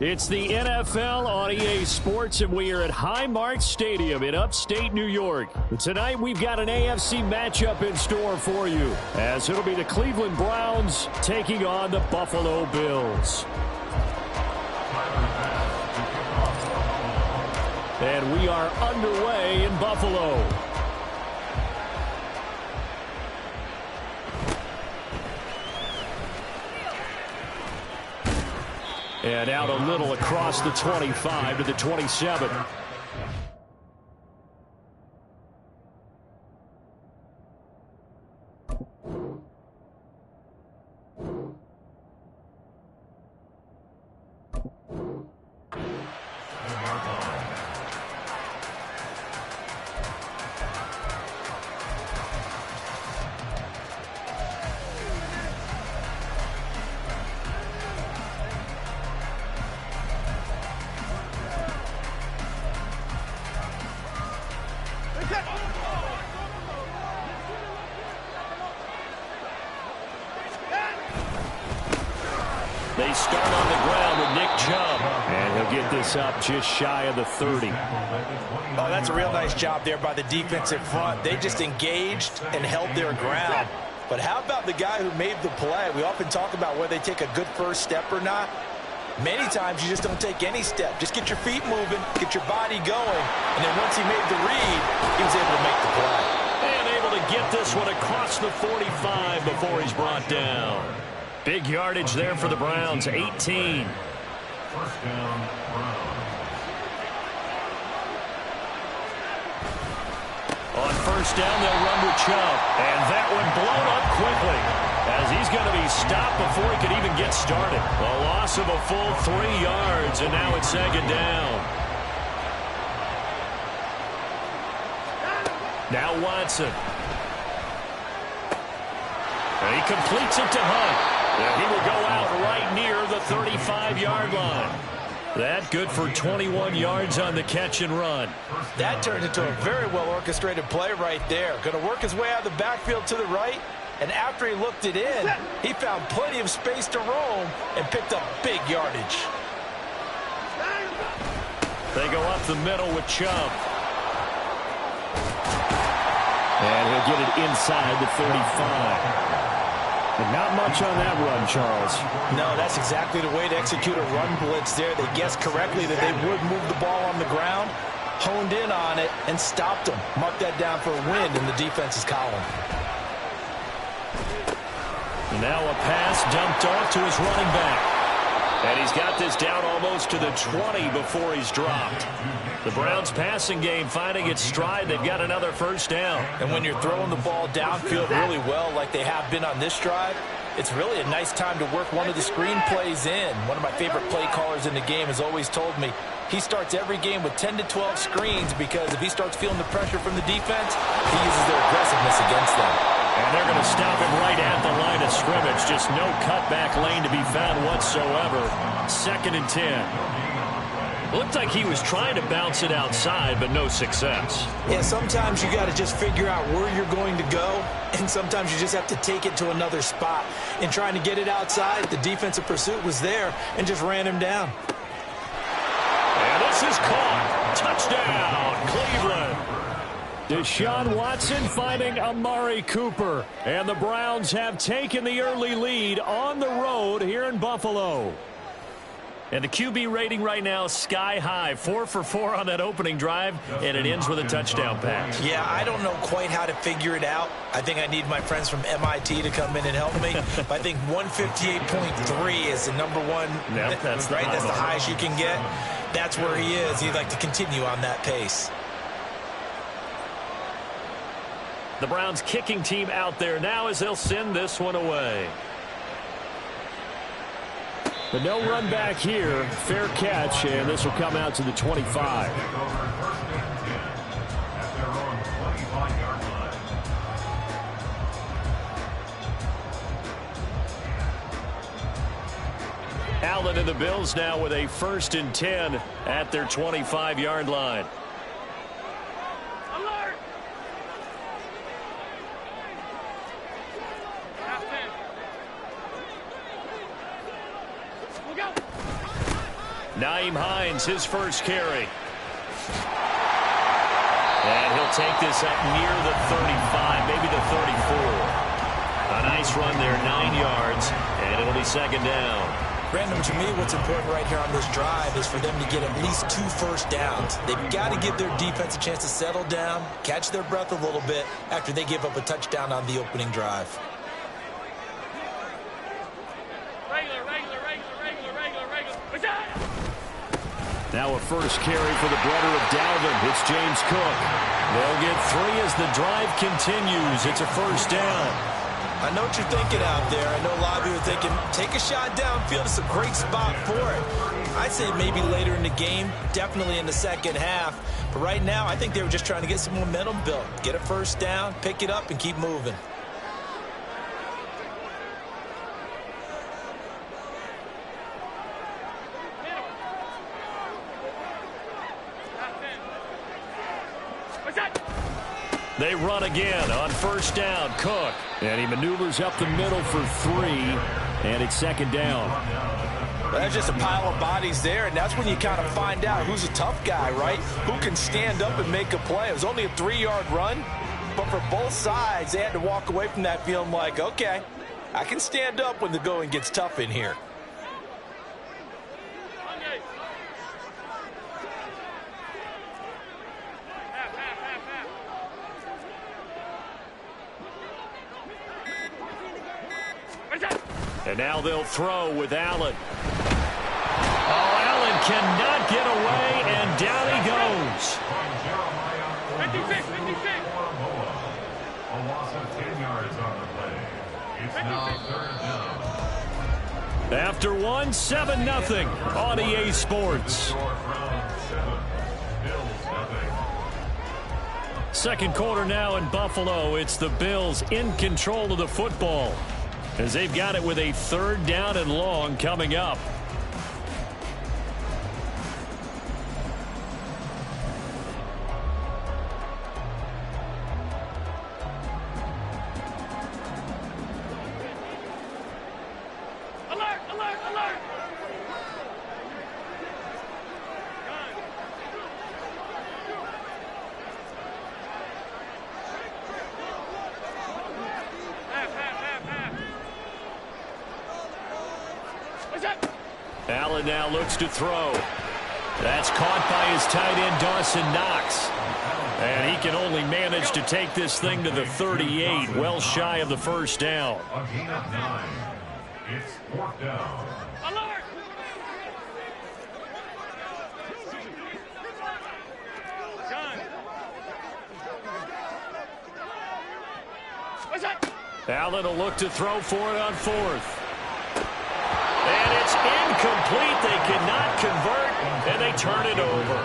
It's the NFL on EA Sports, and we are at Highmark Stadium in upstate New York. Tonight, we've got an AFC matchup in store for you, as it'll be the Cleveland Browns taking on the Buffalo Bills. And we are underway in Buffalo. And out a little across the 25 to the 27. They start on the ground with Nick Chubb. And he'll get this up just shy of the 30. Oh, that's a real nice job there by the defensive front. They just engaged and held their ground. But how about the guy who made the play? We often talk about whether they take a good first step or not. Many times you just don't take any step. Just get your feet moving, get your body going. And then once he made the read, he was able to make the play. And able to get this one across the 45 before he's brought down. Big yardage there for the Browns, 18. First down, Browns. On first down, they'll run with Chubb. And that one blown up quickly, as he's going to be stopped before he could even get started. A loss of a full 3 yards, and now it's second down. Now Watson. And he completes it to Hunt. And he will go out right near the 35-yard line. That good for 21 yards on the catch and run. That turned into a very well-orchestrated play right there. Going to work his way out of the backfield to the right. And after he looked it in, he found plenty of space to roam and picked up big yardage. They go up the middle with Chubb. And he'll get it inside the 35. But not much on that run, Charles. No, that's exactly the way to execute a run blitz there. They guessed correctly that they would move the ball on the ground, honed in on it, and stopped them. Mark that down for a win in the defense's column. And now a pass dumped off to his running back. And he's got this down almost to the 20 before he's dropped. The Browns passing game finding its stride. They've got another first down. And when you're throwing the ball downfield really well like they have been on this drive, it's really a nice time to work one of the screen plays in. One of my favorite play callers in the game has always told me he starts every game with 10 to 12 screens because if he starts feeling the pressure from the defense, he uses their aggressiveness against them. And they're going to stop him right at the line of scrimmage. Just no cutback lane to be found whatsoever. 2nd and 10. Looked like he was trying to bounce it outside, but no success. Yeah, sometimes you got to just figure out where you're going to go, and sometimes you just have to take it to another spot. In trying to get it outside, the defensive pursuit was there and just ran him down. And this is caught. Touchdown, Cleveland. Deshaun Watson finding Amari Cooper. And the Browns have taken the early lead on the road here in Buffalo. And the QB rating right now sky high. 4 for 4 on that opening drive, and it ends with a touchdown pass. Yeah, I don't know quite how to figure it out. I think I need my friends from MIT to come in and help me. But I think 158.3 is the number one. Yep, that's right. That's the highest you can get. That's where he is. He'd like to continue on that pace. The Browns kicking team out there now as they'll send this one away. But no run back here. Fair catch, and this will come out to the 25. Allen and the Bills now with a 1st and 10 at their 25-yard line. Nyheim Hines, his first carry. And he'll take this up near the 35, maybe the 34. A nice run there, 9 yards, and it'll be second down. Brandon, to me, what's important right here on this drive is for them to get at least 2 first downs. They've got to give their defense a chance to settle down, catch their breath a little bit after they give up a touchdown on the opening drive. Now a first carry for the brother of Dalvin. It's James Cook. They'll get 3 as the drive continues. It's a first down. I know what you're thinking out there. I know a lot of you are thinking, take a shot downfield. It's a great spot for it. I'd say maybe later in the game, definitely in the second half. But right now, I think they were just trying to get some momentum built. Get a first down, pick it up, and keep moving. They run again on first down. Cook. And he maneuvers up the middle for 3. And it's second down. Well, that's just a pile of bodies there, and that's when you kind of find out who's a tough guy, right? Who can stand up and make a play. It was only a 3-yard run, but for both sides, they had to walk away from that feeling like, okay, I can stand up when the going gets tough in here. And now they'll throw with Allen. Oh, Allen cannot get away, and down he goes. 56. A loss of 10 yards on the play. It's now third down. After 1, 7-0 on EA Sports. Second quarter now in Buffalo. It's the Bills in control of the football, as they've got it with a 3rd down and long coming up. Alert! Alert! Alert! Allen now looks to throw. That's caught by his tight end, Dawson Knox. And he can only manage to take this thing to the 38, well shy of the first down. A gain of 9. It's 4th down. Alert! Allen will look to throw for it on 4th. And it's incomplete. They cannot convert, and they turn it over.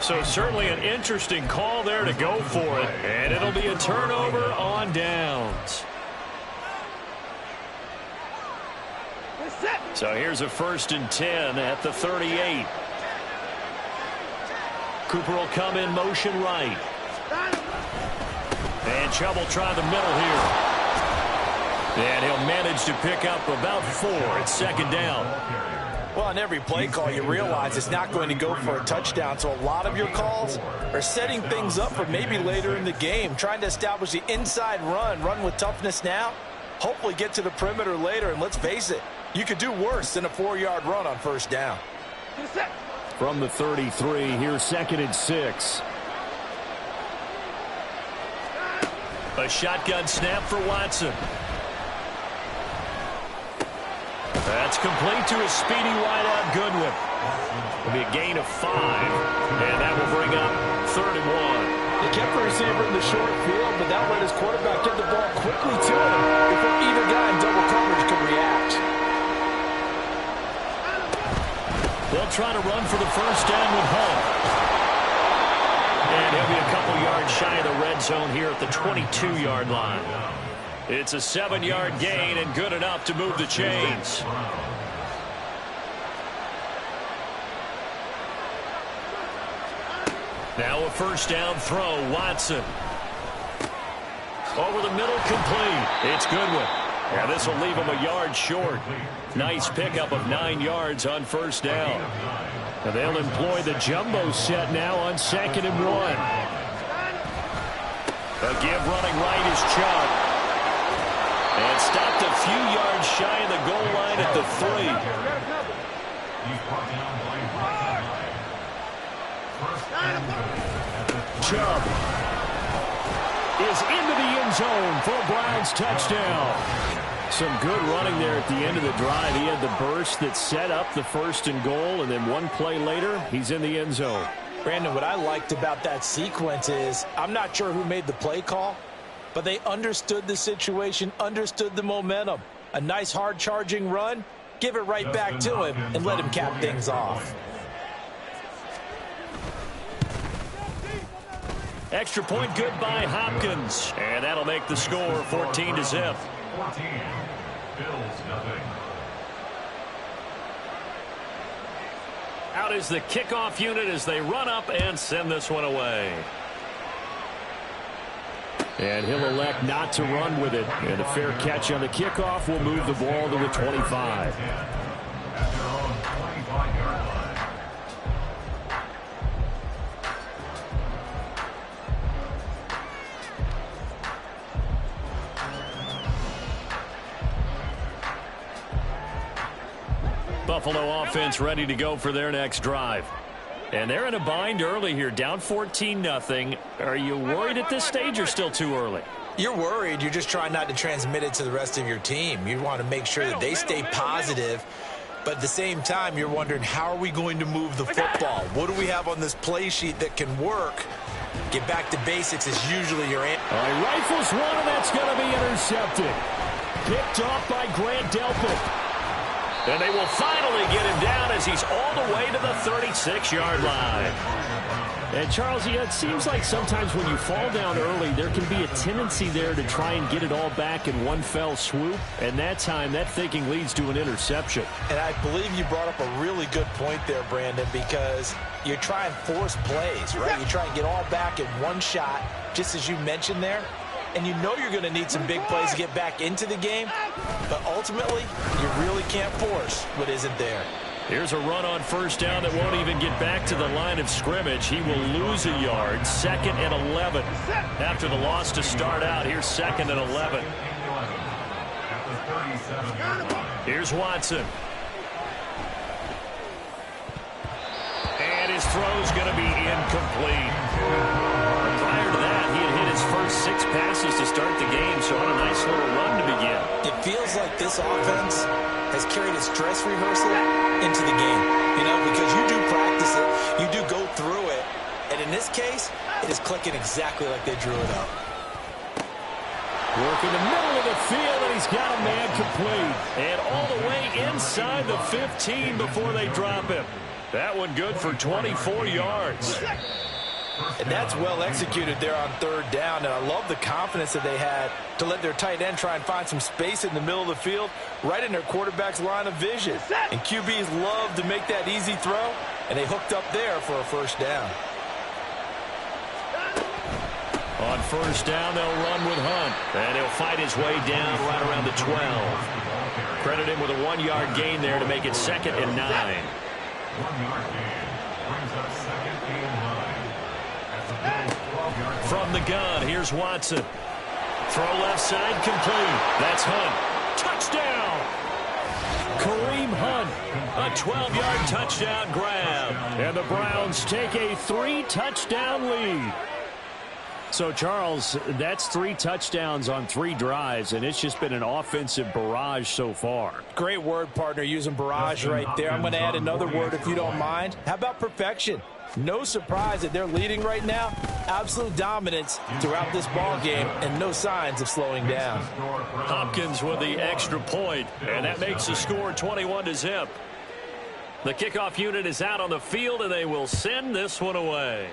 So certainly an interesting call there to go for it. And it'll be a turnover on downs. So here's a 1st and 10 at the 38. Cooper will come in motion right. And Chubb will try the middle here. And he'll manage to pick up about 4. It's second down. Well, on every play call, you realize it's not going to go for a touchdown. So a lot of your calls are setting things up for maybe later in the game, trying to establish the inside run with toughness now, hopefully get to the perimeter later. And let's face it, you could do worse than a 4-yard run on first down. From the 33, here's 2nd and 6. A shotgun snap for Watson. That's complete to a speedy wideout Goodwin. It'll be a gain of 5, and that will bring up 3rd and 1. They kept the receiver in the short field, but that let his quarterback get the ball quickly to him before either guy in double coverage could react. They'll try to run for the first down with Hunt. And he'll be a couple yards shy of the red zone here at the 22-yard line. It's a 7-yard gain and good enough to move the chains. Now a first down throw, Watson. Over the middle, complete. It's Goodwin. And this will leave him a yard short. Nice pickup of 9 yards on first down. And they'll employ the jumbo set now on 2nd and 1. A give running right is Chubb. And stopped a few yards shy of the goal line at the 3. Chubb is into the end zone for a Browns touchdown. Some good running there at the end of the drive. He had the burst that set up the 1st and goal, and then one play later, he's in the end zone. Brandon, what I liked about that sequence is I'm not sure who made the play call, but they understood the situation, understood the momentum. A nice hard-charging run, give it right back to him, and let him cap things off. Extra point good by Hopkins. And that'll make the score 14-0. 14. Bills nothing. Out is the kickoff unit as they run up and send this one away. And he'll elect not to run with it. And a fair catch on the kickoff will move the ball to the 25. At their own 25-yard line. Buffalo offense ready to go for their next drive. And they're in a bind early here, down 14-0. Are you worried at this stage or still too early? You're worried. You're just trying not to transmit it to the rest of your team. You want to make sure that they stay positive. But at the same time, you're wondering, how are we going to move the football? What do we have on this play sheet that can work? Get back to basics is usually your answer. All right, rifles one, and that's going to be intercepted. Picked off by Grant Delpit. And they will finally get him down as he's all the way to the 36-yard line. And, Charles, it seems like sometimes when you fall down early, there can be a tendency there to try and get it all back in one fell swoop. And that time, that thinking leads to an interception. And I believe you brought up a really good point there, Brandon, because you're trying to force plays, right? You try and get all back in one shot, just as you mentioned there. And you know you're going to need some big plays to get back into the game. But ultimately, you really can't force what isn't there. Here's a run on first down that won't even get back to the line of scrimmage. He will lose a yard. 2nd and 11. After the loss to start out, here's 2nd and 11. Here's Watson. And his throw's going to be incomplete. Prior to that, he had hit his first 6 passes to start the game, so on a nice little run to begin. It feels like this offense has carried its dress rehearsal into the game, you know, because you do practice it, you do go through it, and in this case, it is clicking exactly like they drew it up. Work in the middle of the field, and he's got a man complete. And all the way inside the 15 before they drop him. That one good for 24 yards. And that's well executed there on 3rd down. And I love the confidence that they had to let their tight end try and find some space in the middle of the field, right in their quarterback's line of vision. And QBs love to make that easy throw, and they hooked up there for a first down. On first down, they'll run with Hunt. And he'll fight his way down right around the 12. Credit him with a 1-yard gain there to make it 2nd and 9. 1-yard gain brings up 2nd and 9. From the gun, here's Watson. Throw left side complete. That's Hunt. Touchdown! Kareem Hunt, a 12-yard touchdown grab. And the Browns take a 3-touchdown lead. So, Charles, that's 3 touchdowns on 3 drives, and it's just been an offensive barrage so far. Great word, partner, using barrage right there. I'm going to add another word if you don't mind. How about perfection? No surprise that they're leading right now. Absolute dominance throughout this ball game and no signs of slowing down. Hopkins with the extra point, and that makes the score 21-0. The kickoff unit is out on the field, and they will send this one away.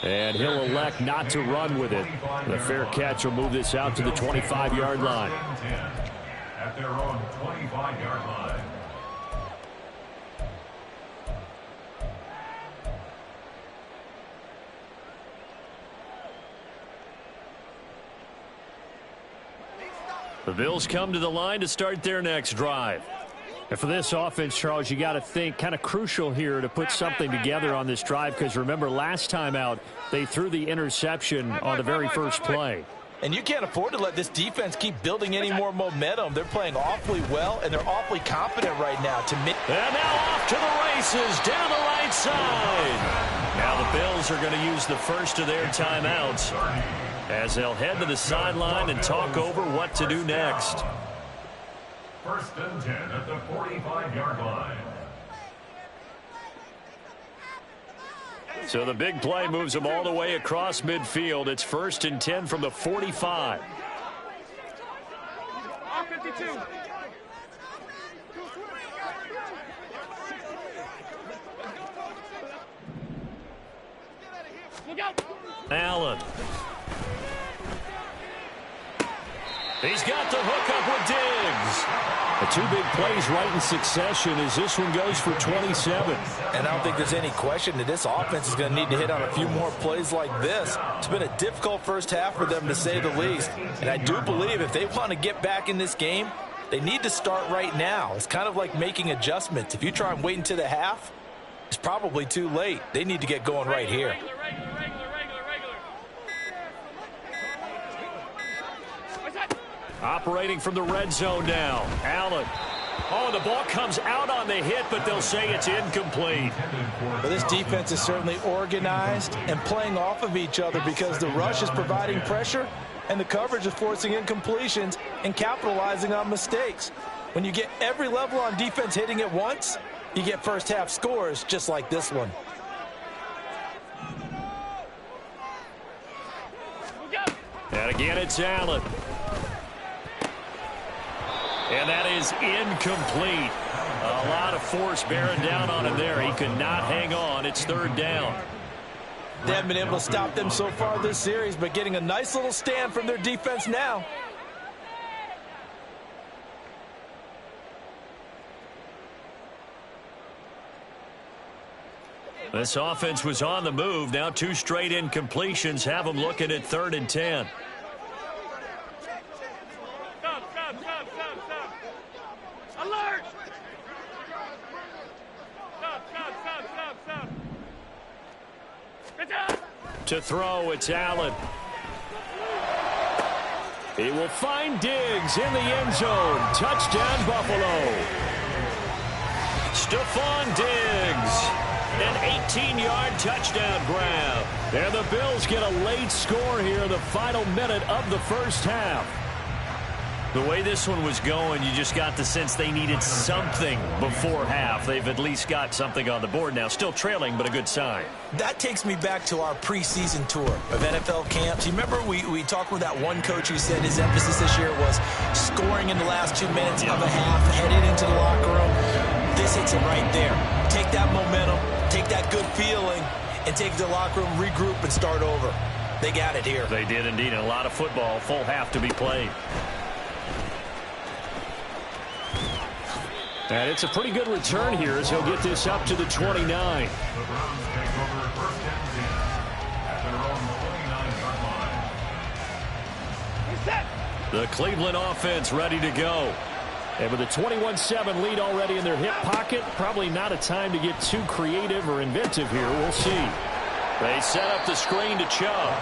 And he'll elect not to run with it. The fair catch will move this out to the 25-yard line. At their own 25-yard line. The Bills come to the line to start their next drive. And for this offense, Charles, you got to think kind of crucial here to put something together on this drive, because remember last time out they threw the interception on the very first play. And you can't afford to let this defense keep building any more momentum. They're playing awfully well, and they're awfully confident right now. And now off to the races down the right side. Now the Bills are going to use the first of their timeouts as they'll head to the sideline and talk over what to do next. First and 10 at the 45-yard line. So the big play moves them all the way across midfield. It's first and 10 from the 45. 52. Look out. Allen. He's got the hook up with Diggs. The two big plays right in succession as this one goes for 27. And I don't think there's any question that this offense is going to need to hit on a few more plays like this. It's been a difficult first half for them, to say the least. And I do believe if they want to get back in this game, they need to start right now. It's kind of like making adjustments. If you try and wait until the half, it's probably too late. They need to get going right here. Regular. Operating from the red zone now. Allen. Oh, the ball comes out on the hit, but they'll say it's incomplete. Well, this defense is certainly organized and playing off of each other because the rush is providing pressure and the coverage is forcing incompletions and capitalizing on mistakes. When you get every level on defense hitting at once, you get first half scores just like this one. And again, it's Allen. And that is incomplete. A lot of force bearing down on him there. He could not hang on. It's third down. They haven't been able to stop them so far this series, but getting a nice little stand from their defense now. This offense was on the move. Now two straight incompletions have them looking at 3rd and 10. Stop. Alert! Stop. Good job. To throw, it's Allen. He will find Diggs in the end zone. Touchdown, Buffalo. Stephon Diggs. An 18-yard touchdown grab. And the Bills get a late score here in the final minute of the first half. The way this one was going, you just got the sense they needed something before half. They've at least got something on the board now. Still trailing, but a good sign. That takes me back to our preseason tour of NFL camps. You remember we talked with that one coach who said his emphasis this year was scoring in the last 2 minutes of a half, heading into the locker room. This hits it right there. Take that momentum, take that good feeling, and take it to the locker room, regroup, and start over. They got it here. They did indeed. A lot of football, full half to be played. And it's a pretty good return here as he'll get this up to the 29. The Browns take over first and 10 at their own 29-yard line. The Cleveland offense ready to go. And with a 21-7 lead already in their hip pocket, probably not a time to get too creative or inventive here. We'll see. They set up the screen to Chubb.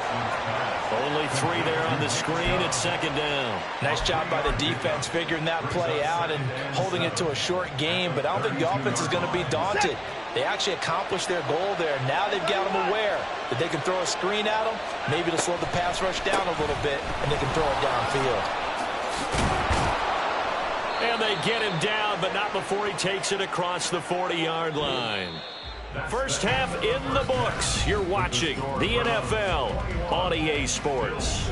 Only 3 there on the screen at 2nd down. Nice job by the defense figuring that play out and holding it to a short game, but I don't think the offense is going to be daunted. They actually accomplished their goal there. Now they've got them aware that they can throw a screen at them, maybe to slow the pass rush down a little bit, and they can throw it downfield. And they get him down, but not before he takes it across the 40-yard line. First half in the books. You're watching the NFL on EA Sports.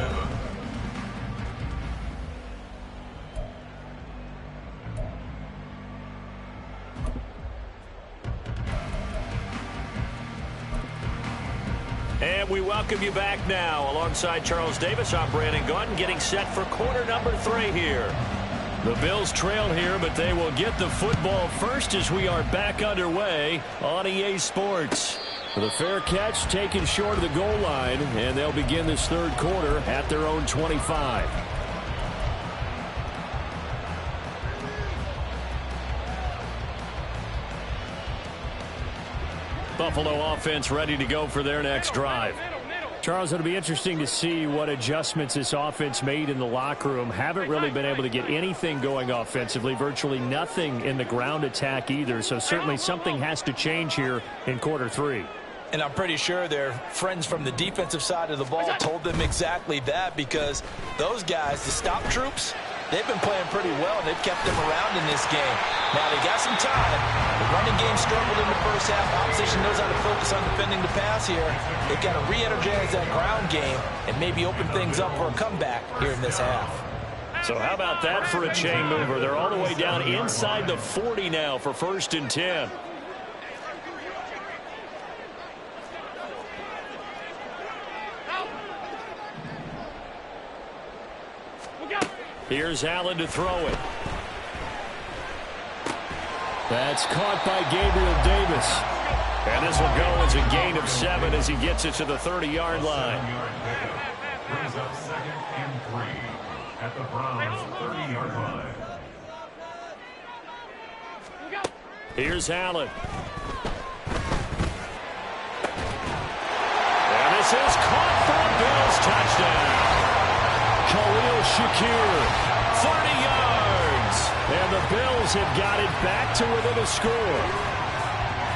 And we welcome you back now. Alongside Charles Davis, I'm Brandon Gaudin, getting set for quarter number 3 here. The Bills trail here, but they will get the football first as we are back underway on EA Sports. The fair catch taken short of the goal line, and they'll begin this third quarter at their own 25. Buffalo offense ready to go for their next drive. Charles, it'll be interesting to see what adjustments this offense made in the locker room. Haven't really been able to get anything going offensively, virtually nothing in the ground attack either. So certainly something has to change here in quarter 3. And I'm pretty sure their friends from the defensive side of the ball told them exactly that, because those guys, the stop troops, they've been playing pretty well, and they've kept them around in this game. Now, they got some time. The running game struggled in the first half. Opposition knows how to focus on defending the pass here. They've got to re-energize that ground game and maybe open things up for a comeback here in this half. So how about that for a chain mover? They're all the way down inside the 40 now for 1st and 10. Here's Allen to throw it. That's caught by Gabriel Davis. And this will go as a gain of 7 as he gets it to the 30-yard line. Brings up 2nd and 3 at the Browns' 30-yard line. Here's Allen. And this is caught for a Bills touchdown. Khalil Shakir, 30 yards. And the Bills have got it back to within a score.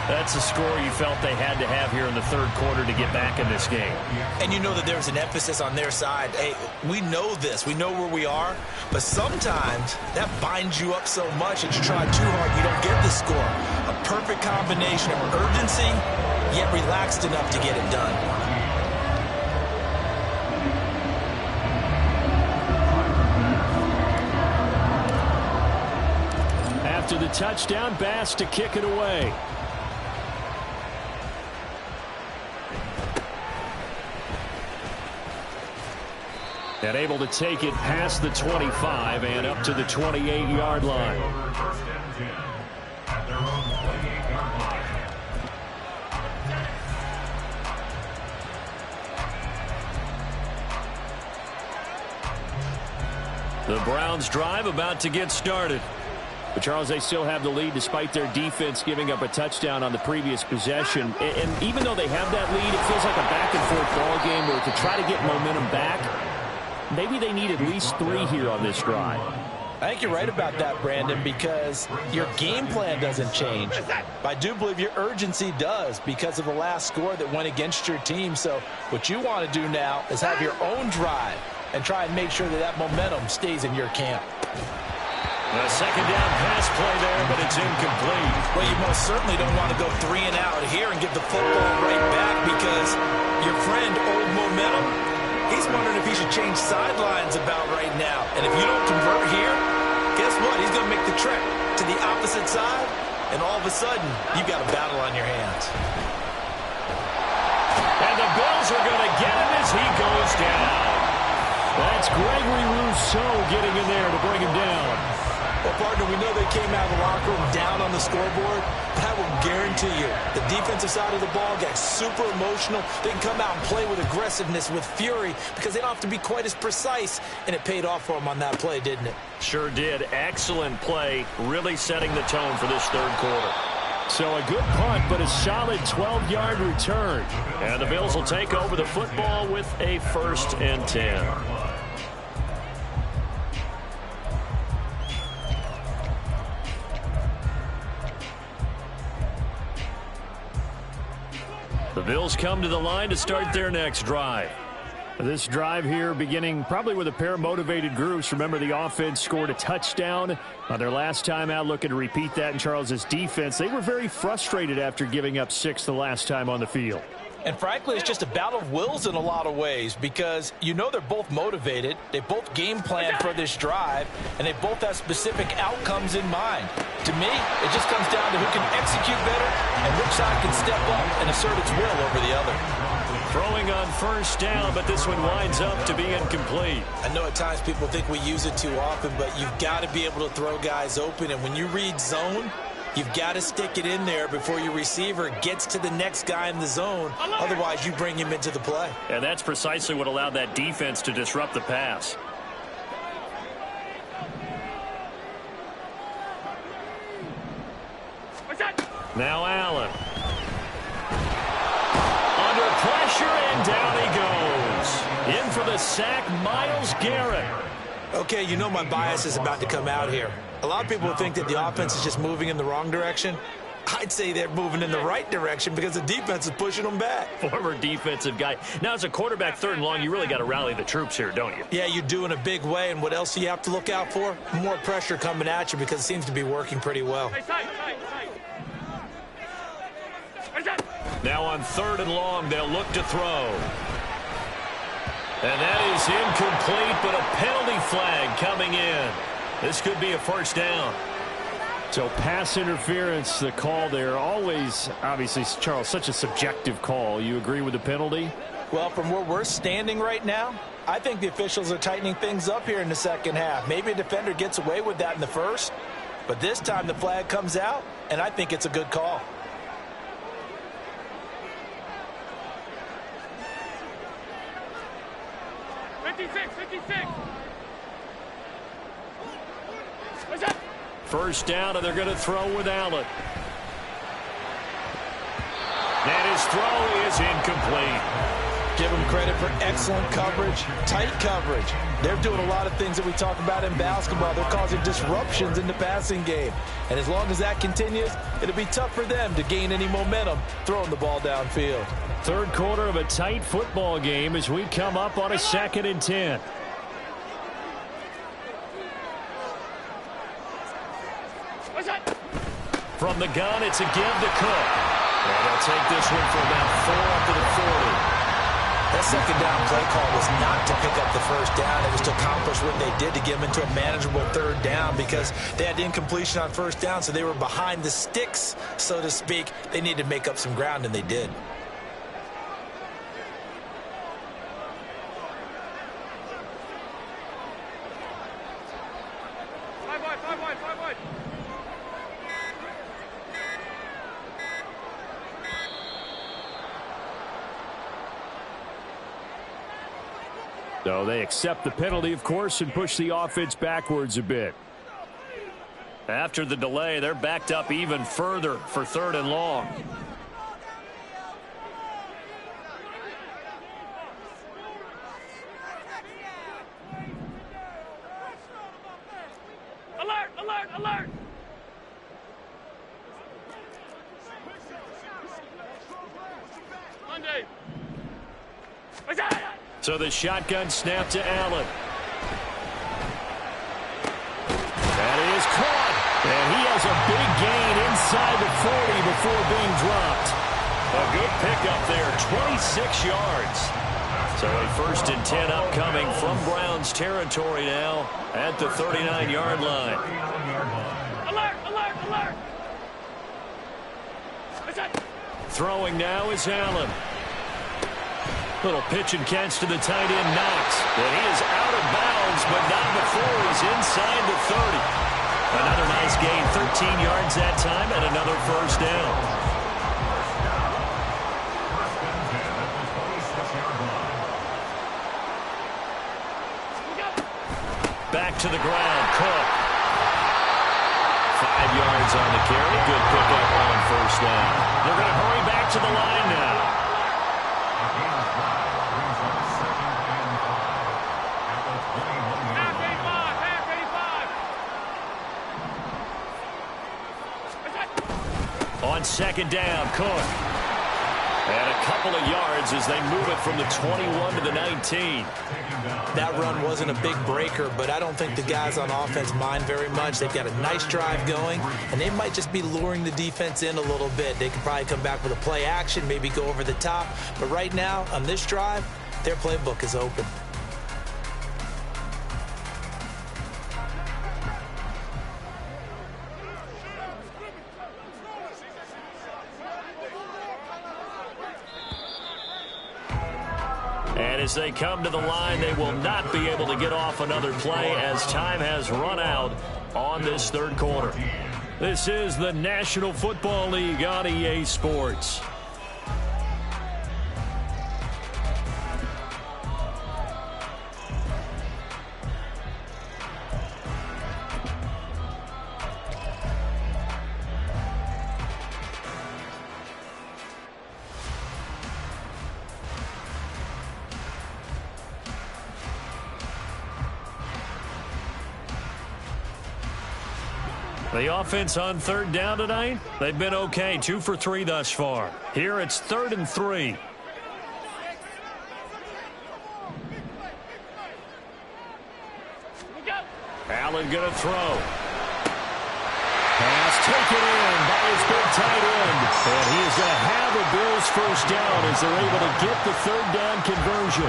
That's a score you felt they had to have here in the 3rd quarter to get back in this game. And you know that there's an emphasis on their side. Hey, we know this. We know where we are. But sometimes that binds you up so much that you try too hard, you don't get the score. A perfect combination of urgency, yet relaxed enough to get it done. After the touchdown, Bass to kick it away. And able to take it past the 25 and up to the 28-yard line. 1st and 10 at their own 28-yard line. The Browns drive about to get started. But, Charles, they still have the lead despite their defense giving up a touchdown on the previous possession. And even though they have that lead, it feels like a back-and-forth ball game where to try to get momentum back, maybe they need at least 3 here on this drive. I think you're right about that, Brandon, because your game plan doesn't change. I do believe your urgency does because of the last score that went against your team. So what you want to do now is have your own drive and try and make sure that that momentum stays in your camp. A 2nd down pass play there, but it's incomplete. Well, you most certainly don't want to go 3 and out here and give the football right back, because your friend, Old Momentum, he's wondering if he should change sidelines about right now. And if you don't convert here, guess what? He's going to make the trek to the opposite side, and all of a sudden, you've got a battle on your hands. And the Bills are going to get him as he goes down. That's Gregory Rousseau getting in there to bring him down. Well, partner, we know they came out of the locker room down on the scoreboard, but I will guarantee you the defensive side of the ball got super emotional. They can come out and play with aggressiveness, with fury, because they don't have to be quite as precise, and it paid off for them on that play, didn't it? Sure did. Excellent play, really setting the tone for this 3rd quarter. So a good punt, but a solid 12-yard return. And the Bills will take over the football with a 1st and 10. The Bills come to the line to start their next drive. This drive here beginning probably with a pair of motivated groups. Remember, the offense scored a touchdown on their last time out, looking to repeat that in Charles's defense. They were very frustrated after giving up 6 the last time on the field. And frankly, it's just a battle of wills in a lot of ways, because you know they're both motivated, they both game plan for this drive, and they both have specific outcomes in mind. To me, it just comes down to who can execute better and which side can step up and assert its will over the other. Throwing on 1st down, but this one winds up to be incomplete. I know at times people think we use it too often, but you've got to be able to throw guys open, and when you read zone, you've got to stick it in there before your receiver gets to the next guy in the zone. Otherwise, you bring him into the play. And that's precisely what allowed that defense to disrupt the pass. Now Allen. for the sack, Myles Garrett. Okay, you know my bias is about to come out here. A lot of people think that the offense is just moving in the wrong direction. I'd say they're moving in the right direction because the defense is pushing them back. Former defensive guy. Now, as a quarterback, 3rd and long, you really got to rally the troops here, don't you? Yeah, you do in a big way, and what else do you have to look out for? More pressure coming at you because it seems to be working pretty well. Now on 3rd and long, they'll look to throw. And that is incomplete, but a penalty flag coming in. This could be a 1st down. So pass interference, the call there. Always, obviously, Charles, such a subjective call. You agree with the penalty? Well, from where we're standing right now, I think the officials are tightening things up here in the second half. Maybe a defender gets away with that in the first, but this time the flag comes out, and I think it's a good call. First down, and they're going to throw with Allen. And his throw is incomplete. Give them credit for excellent coverage, tight coverage. They're doing a lot of things that we talk about in basketball. They're causing disruptions in the passing game. And as long as that continues, it'll be tough for them to gain any momentum throwing the ball downfield. 3rd quarter of a tight football game as we come up on a 2nd and 10. From the gun, it's a give to Cook. And they'll take this one for about 4 up to the 40. That second down play call was not to pick up the first down. It was to accomplish what they did to get them into a manageable 3rd down because they had incompletion on 1st down, so they were behind the sticks, so to speak. They needed to make up some ground, and they did. So they accept the penalty, of course, and push the offense backwards a bit. After the delay, they're backed up even further for 3rd and long. Alert, alert, alert! Monday. So the shotgun snap to Allen. That is caught. And he has a big gain inside the 40 before being dropped. A good pickup there, 26 yards. So a 1st and 10 upcoming from Browns territory now at the 39-yard line. Alert, alert, alert! Throwing now is Allen. Little pitch and catch to the tight end, Knox. And he is out of bounds, but not before he's inside the 30. Another nice gain, 13 yards that time, and another 1st down. Back to the ground, Cook. 5 yards on the carry. Good pickup on 1st down. They're going to hurry back to the line now. On 2nd down, Cook. And a couple of yards as they move it from the 21 to the 19. That run wasn't a big breaker, but I don't think the guys on offense mind very much. They've got a nice drive going, and they might just be luring the defense in a little bit. They could probably come back with a play action, maybe go over the top. But right now, on this drive, their playbook is open. And as they come to the line, they will not be able to get off another play as time has run out on this 3rd quarter. This is the National Football League on EA Sports. The offense on third down tonight, they've been okay. 2 for 3 thus far. Here it's 3rd and 3. Allen going to throw. Pass taken in by his big tight end. And he is going to have a Bills first down as they're able to get the 3rd down conversion.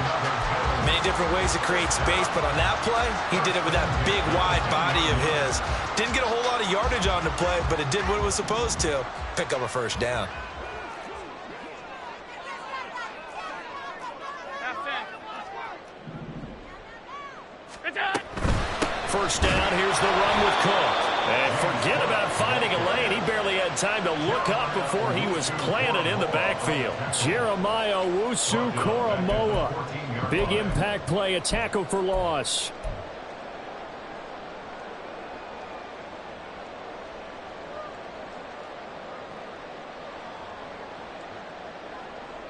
Many different ways to create space, but on that play, he did it with that big, wide body of his. Didn't get a whole lot of yardage on the play, but it did what it was supposed to. Pick up a first down. First down, here's the run with Cook. And forget about finding a lane. He barely had time to look up before he was planted in the backfield. Jeremiah Owusu-Koramoah. Big impact play, a tackle for loss.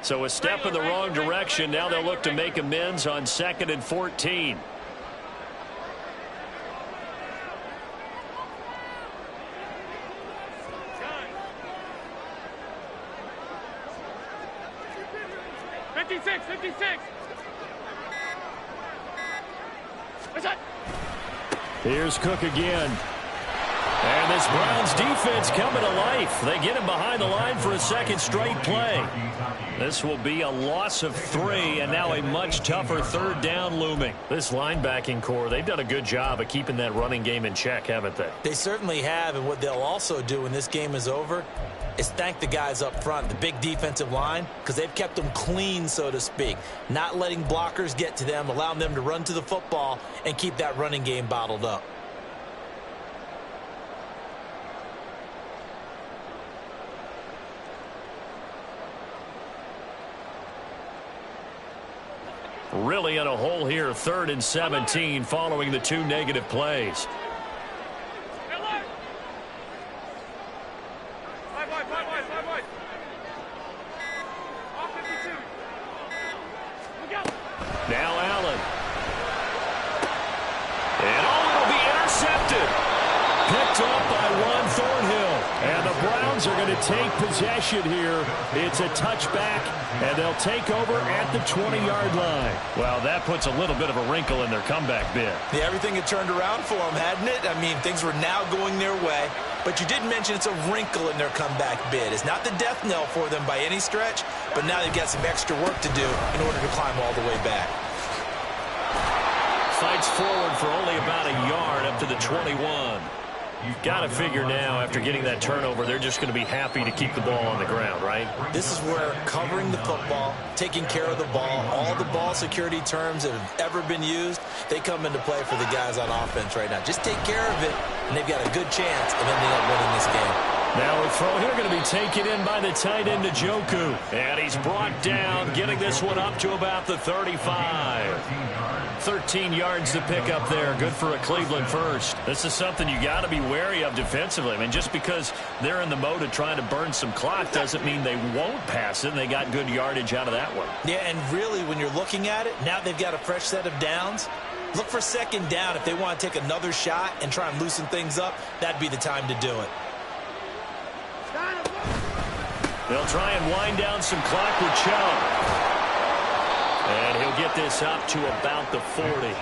So a step in the wrong direction. Now they'll look to make amends on 2nd and 14. Here's Cook again. And this Browns defense coming to life. They get him behind the line for a second straight play. This will be a loss of 3, and now a much tougher 3rd down looming. This linebacking core, they've done a good job of keeping that running game in check, haven't they? They certainly have, and what they'll also do when this game is over is thank the guys up front, the big defensive line, because they've kept them clean, so to speak. Not letting blockers get to them, allowing them to run to the football and keep that running game bottled up. Really in a hole here, 3rd and 17 following the 2 negative plays. Now Allen. And it'll be intercepted. Picked up by Juan Thornhill. And the Browns are going to take possession here. It's a touchback, and they'll take over at the 20-yard line. Well, that puts a little bit of a wrinkle in their comeback bid. Yeah, everything had turned around for them, hadn't it? I mean, things were now going their way. But you did mention it's a wrinkle in their comeback bid. It's not the death knell for them by any stretch, but now they've got some extra work to do in order to climb all the way back. Fights forward for only about a yard up to the 21. You've got to figure now, after getting that turnover, they're just going to be happy to keep the ball on the ground, right? This is where covering the football, taking care of the ball, all the ball security terms that have ever been used, they come into play for the guys on offense right now. Just take care of it, and they've got a good chance of ending up winning this game. Now a throw here going to be taken in by the tight end, Njoku. And he's brought down, getting this one up to about the 35. 13 yards to pick up there. Good for a Cleveland first. This is something you got to be wary of defensively. I mean, just because they're in the mode of trying to burn some clock doesn't mean they won't pass it. And they got good yardage out of that one. Yeah, and really, when you're looking at it, now they've got a fresh set of downs. Look for 2nd down. If they want to take another shot and try and loosen things up, that'd be the time to do it. They'll try and wind down some clock with Chubb. And he'll get this up to about the 40.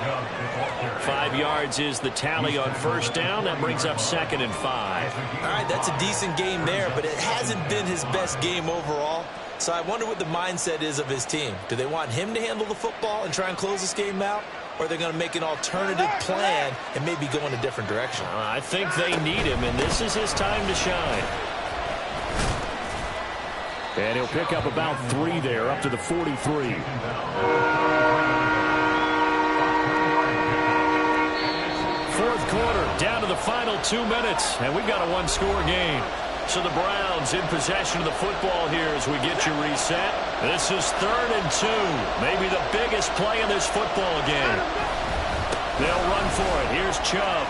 5 yards is the tally on first down. That brings up 2nd and 5. All right, that's a decent game there, but it hasn't been his best game overall. So I wonder what the mindset is of his team. Do they want him to handle the football and try and close this game out? Or are they going to make an alternative plan and maybe go in a different direction? I think they need him, and this is his time to shine. And he'll pick up about 3 there, up to the 43. Fourth quarter, down to the final 2 minutes, and we've got a one-score game. So the Browns in possession of the football here as we get you reset. This is 3rd and 2, maybe the biggest play in this football game. They'll run for it. Here's Chubb.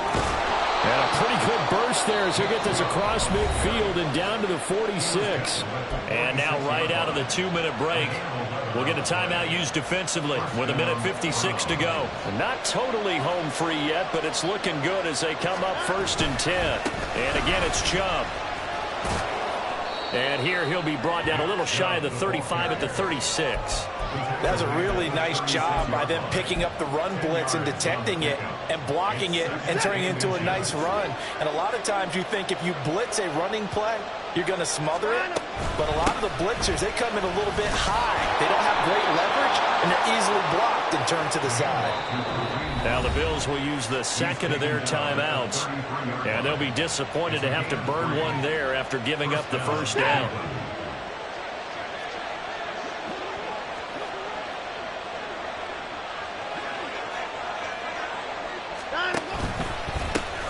And a pretty good burst push there as he'll get this across midfield and down to the 46. And now right out of the 2-minute break, we'll get a timeout used defensively with 1:56 to go. Not totally home free yet, but it's looking good as they come up 1st and 10. And again, it's Chubb. And here he'll be brought down a little shy of the 35 at the 36. That's a really nice job by them picking up the run blitz and detecting it and blocking it and turning it into a nice run. And a lot of times you think if you blitz a running play, you're going to smother it. But a lot of the blitzers, they come in a little bit high. They don't have great leverage, and they're easily blocked and turned to the side. Now the Bills will use the second of their timeouts, and they'll be disappointed to have to burn one there after giving up the first down.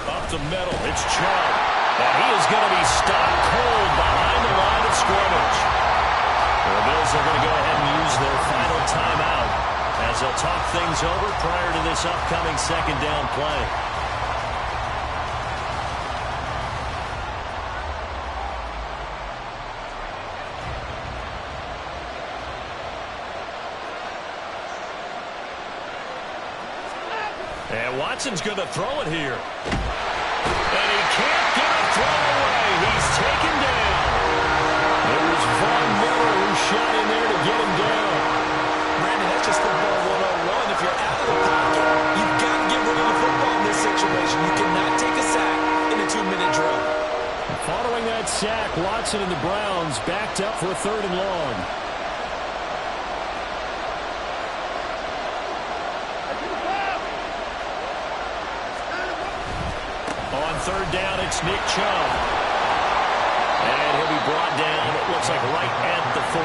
Up the middle, it's Chubb, and he is going to be stopped cold behind the line of scrimmage. The Bills are going to go ahead and use their final timeout as they'll talk things over prior to this upcoming second down play. And Watson's going to throw it here. And he can't get a throw away. He's taken down. It was Von Miller who shot in there to get him down. Brandon, that's just football 101. If you're out of the pocket, you've got to get rid of the football in this situation. You cannot take a sack in a 2-minute drill. Following that sack, Watson and the Browns backed up for 3rd and long. On 3rd down, it's Nick Chubb. And he'll be brought down, it looks like right at the 40.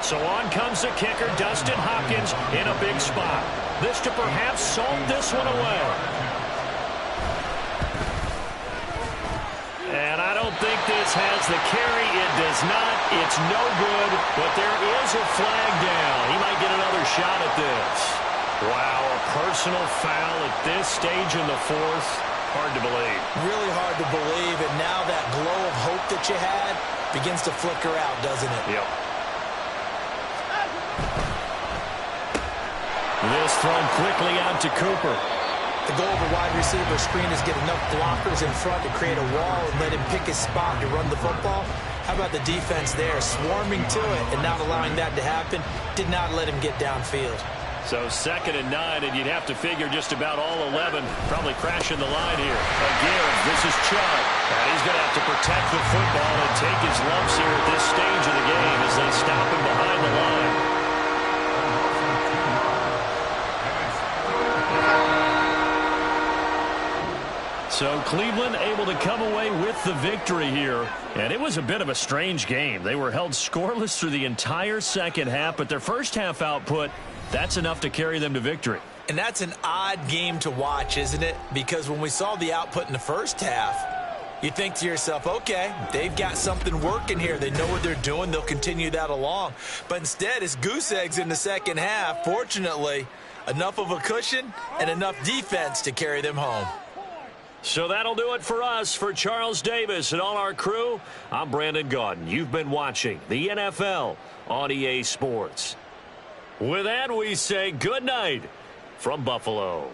So on comes the kicker, Dustin Hopkins, in a big spot. This to perhaps salt this one away. And I don't think this has the carry. It does not. It's no good. But there is a flag down. He might get another shot at this. Wow, a personal foul at this stage in the 4th. Hard to believe. Really hard to believe. And now that glow of hope that you had begins to flicker out, doesn't it? Yep. This thrown quickly out to Cooper. The goal of a wide receiver screen is get enough blockers in front to create a wall and let him pick his spot to run the football. How about the defense there, swarming to it and not allowing that to happen? Did not let him get downfield. So 2nd and 9, and you'd have to figure just about all 11 probably crashing the line here. Again, this is Chubb. And he's going to have to protect the football and take his lumps here at this stage of the game as they stop him behind the line. So Cleveland able to come away with the victory here. And it was a bit of a strange game. They were held scoreless through the entire second half, but their first half output, that's enough to carry them to victory. And that's an odd game to watch, isn't it? Because when we saw the output in the first half, you think to yourself, okay, they've got something working here. They know what they're doing. They'll continue that along. But instead, it's goose eggs in the second half. Fortunately, enough of a cushion and enough defense to carry them home. So that'll do it for us. For Charles Davis and all our crew, I'm Brandon Gaudin. You've been watching the NFL on EA Sports. With that, we say good night from Buffalo.